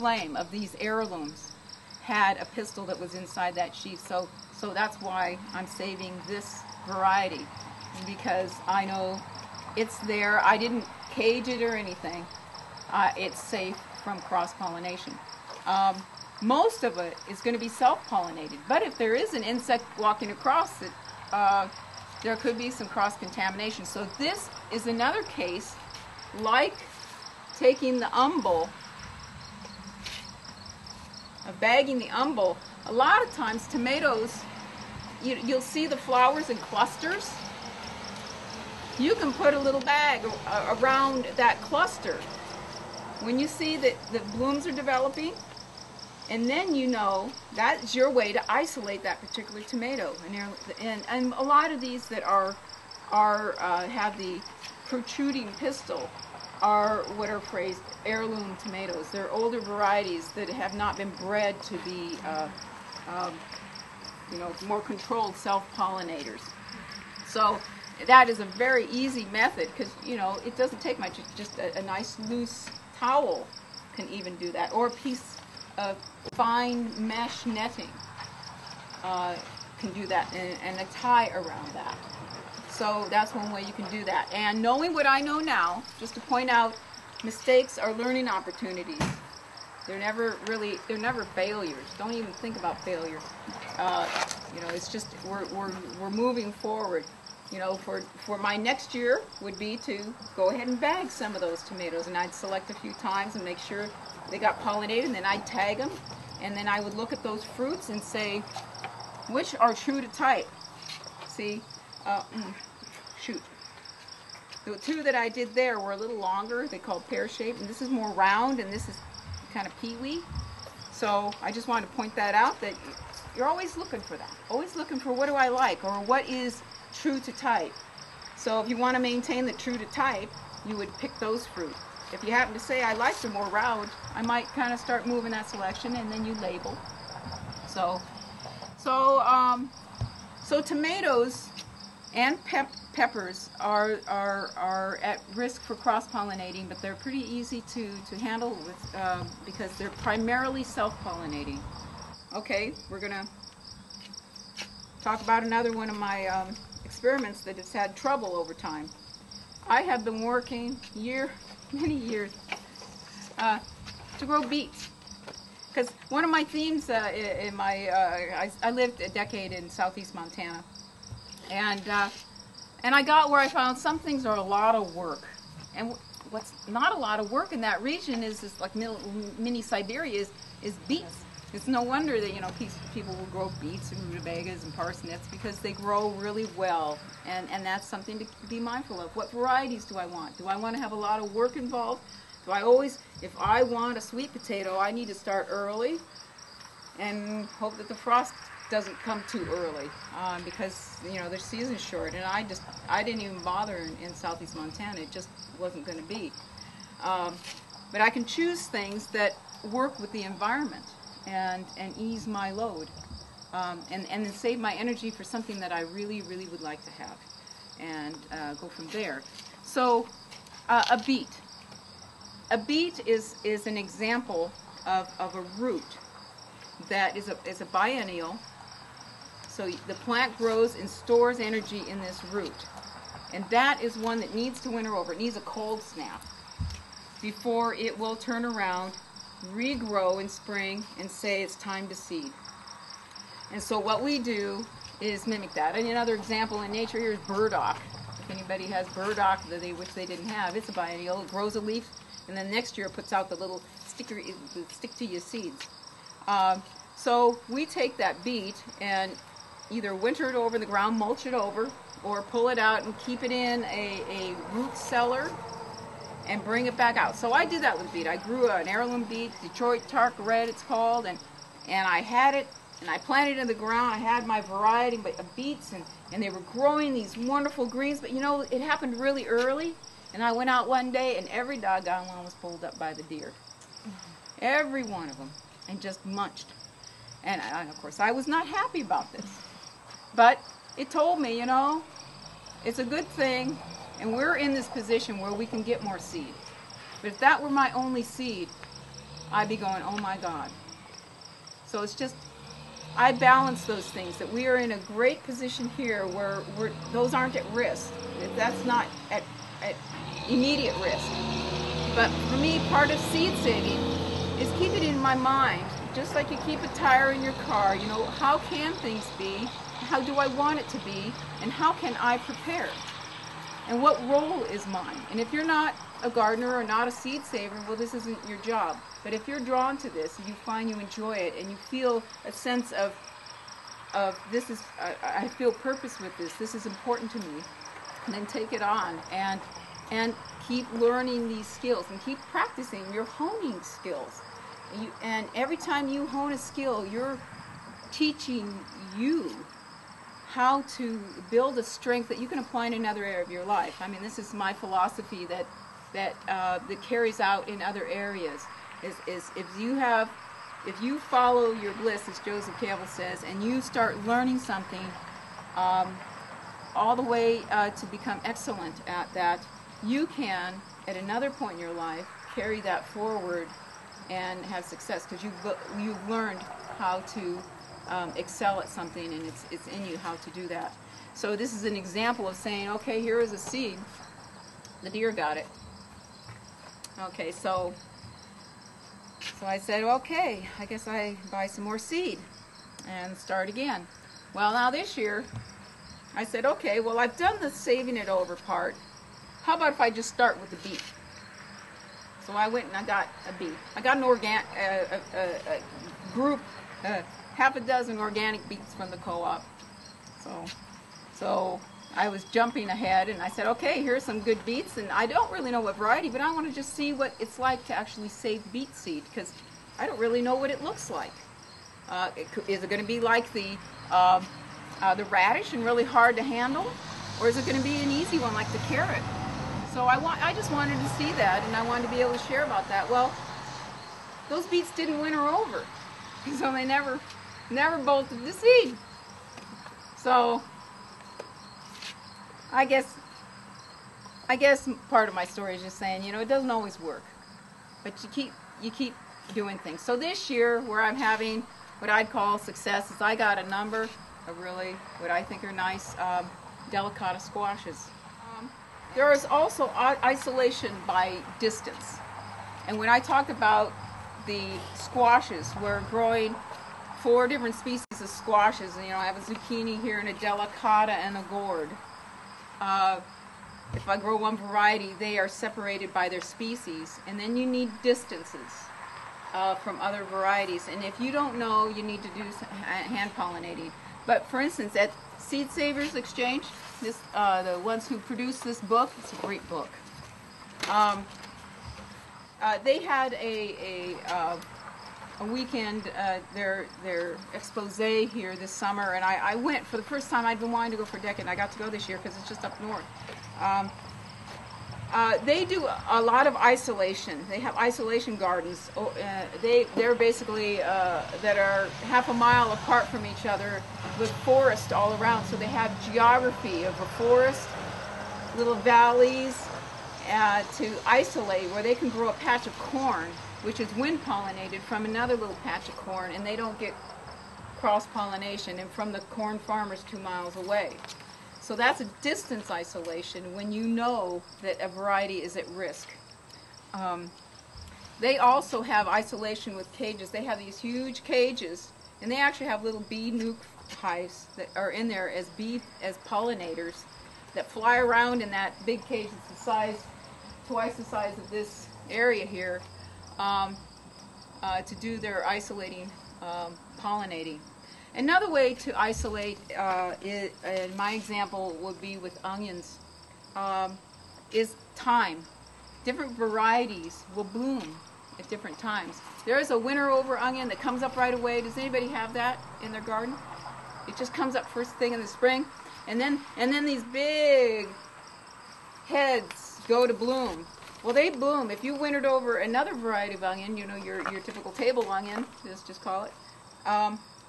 flame of these heirlooms had a pistil that was inside that sheath. So that's why I'm saving this variety, because I know it's there. I didn't cage it or anything. It's safe from cross-pollination. Most of it is going to be self-pollinated, but if there is an insect walking across it, there could be some cross-contamination. So this is another case like taking the umbel, bagging the umbel. A lot of times tomatoes, you'll see the flowers in clusters. You can put a little bag around that cluster when you see that the blooms are developing, and then you know that's your way to isolate that particular tomato. And a lot of these that have the protruding pistil are what are phrased heirloom tomatoes. They're older varieties that have not been bred to be more controlled self-pollinators. So that is a very easy method, because it doesn't take much. It's just a nice loose towel can even do that, or a piece of fine mesh netting can do that, and a tie around that. So that's one way you can do that. And knowing what I know now, just to point out, mistakes are learning opportunities. They're never failures. Don't even think about failure. It's just we're moving forward. For my next year would be to go ahead and bag some of those tomatoes, and I'd select a few times and make sure they got pollinated, and then I'd tag them, and then I would look at those fruits and say, which are true to type. See, the two that I did there were a little longer. They called pear-shaped, and this is more round, and this is kind of peewee. So I just wanted to point that out, that you're always looking for that. Always looking for, what do I like, or what is true to type. So if you want to maintain the true to type, you would pick those fruit. If you happen to say, I like the more round, I might kind of start moving that selection, and then you label. So tomatoes and peppers are at risk for cross-pollinating, but they're pretty easy to handle because they're primarily self-pollinating. Okay, we're going to talk about another one of my experiments that has had trouble over time. I have been working many years to grow beets, because one of my themes in my I lived a decade in southeast Montana, and I got where I found some things are a lot of work, and what's not a lot of work in that region is like mini Siberia is beets. It's no wonder that people will grow beets and rutabagas and parsnips, because they grow really well, and that's something to be mindful of. What varieties do I want? Do I want to have a lot of work involved? Do I always, if I want a sweet potato, I need to start early and hope that the frost doesn't come too early, because their season's short, and I didn't even bother in southeast Montana. It just wasn't going to be. But I can choose things that work with the environment and ease my load, and then save my energy for something that I really, really would like to have, and go from there. So a beet. A beet is an example of a root that is a biennial. So the plant grows and stores energy in this root, and that is one that needs to winter over. It needs a cold snap before it will turn around, regrow in spring, and say it's time to seed. And so what we do is mimic that. And another example in nature here is burdock. If anybody has burdock that which they didn't have, it's a biennial. It grows a leaf, and then next year it puts out the little stick to your seeds. So we take that beet and either winter it over the ground, mulch it over, or pull it out and keep it in a root cellar and bring it back out. So I did that with beet. I grew an heirloom beet, Detroit Tark Red it's called, and I had it, and I planted it in the ground. I had my variety of beets, and they were growing these wonderful greens, but it happened really early, and I went out one day, and every doggone one was pulled up by the deer. Every one of them, and just munched. And of course I was not happy about this, but it told me, it's a good thing, and we're in this position where we can get more seed. But if that were my only seed, I'd be going, oh my God. So it's just, I balance those things, that we are in a great position here where those aren't at risk. That's not at immediate risk. But for me, part of seed saving is keep it in my mind, just like you keep a tire in your car. You know, how can things be? How do I want it to be? And how can I prepare? And what role is mine? And if you're not a gardener or not a seed saver, well, this isn't your job. But if you're drawn to this, you find you enjoy it, and you feel a sense of this is, I feel purpose with this. This is important to me. And then take it on and keep learning these skills and keep practicing. You're honing skills. And every time you hone a skill, you're teaching you how to build a strength that you can apply in another area of your life. I mean, this is my philosophy that carries out in other areas. Is if you follow your bliss, as Joseph Campbell says, and you start learning something all the way to become excellent at that, you can, at another point in your life, carry that forward and have success, because you've learned how to excel at something, and it's in you how to do that. So this is an example of saying, okay, here is a seed. The deer got it. Okay, so I said, okay, I guess I buy some more seed and start again. Well, now this year, I said, okay, well, I've done the saving it over part. How about if I just start with the beet? So I went and I got a beet. I got an a group, half a dozen organic beets from the co-op. So I was jumping ahead, and I said, okay, here's some good beets, and I don't really know what variety, but I want to just see what it's like to actually save beet seed, because I don't really know what it looks like. Is it going to be like the radish and really hard to handle, or is it going to be an easy one like the carrot? So I just wanted to see that, and I wanted to be able to share about that. Well, those beets didn't winter over, so they never bolted the seed. So I guess part of my story is just saying, you know, it doesn't always work, but you keep doing things. So this year, where I'm having what I'd call success, is I got a number of really what I think are nice delicata squashes. There is also isolation by distance, and when I talk about the squashes, we're growing 4 different species of squashes. And, you know, I have a zucchini here and a delicata and a gourd. If I grow one variety, they are separated by their species, and then you need distances from other varieties. And if you don't know, you need to do hand pollinating. But for instance, at Seed Savers Exchange, the ones who produced this book, it's a great book. They had a weekend, their expose here this summer, and I went for the first time. I'd been wanting to go for a decade, and I got to go this year because it's just up north. They do a lot of isolation. They have isolation gardens. They're basically that are half a mile apart from each other with forest all around. So they have geography of a forest, little valleys to isolate, where they can grow a patch of corn, which is wind pollinated from another little patch of corn, and they don't get cross pollination, and from the corn farmers 2 miles away. So that's a distance isolation when you know that a variety is at risk. They also have isolation with cages. They have these huge cages, and they actually have little bee nuke hives that are in there as pollinators that fly around in that big cage. It's the size, twice the size of this area here, to do their isolating, pollinating. Another way to isolate, in my example would be with onions, is time. Different varieties will bloom at different times. There is a winter over onion that comes up right away. Does anybody have that in their garden? It just comes up first thing in the spring, and then these big heads go to bloom. Well, they bloom. If you wintered over another variety of onion, you know, your typical table onion, let's just call it,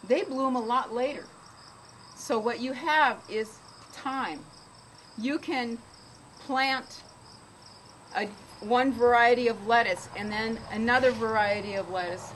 they bloom a lot later. So what you have is time. You can plant one variety of lettuce, and then another variety of lettuce,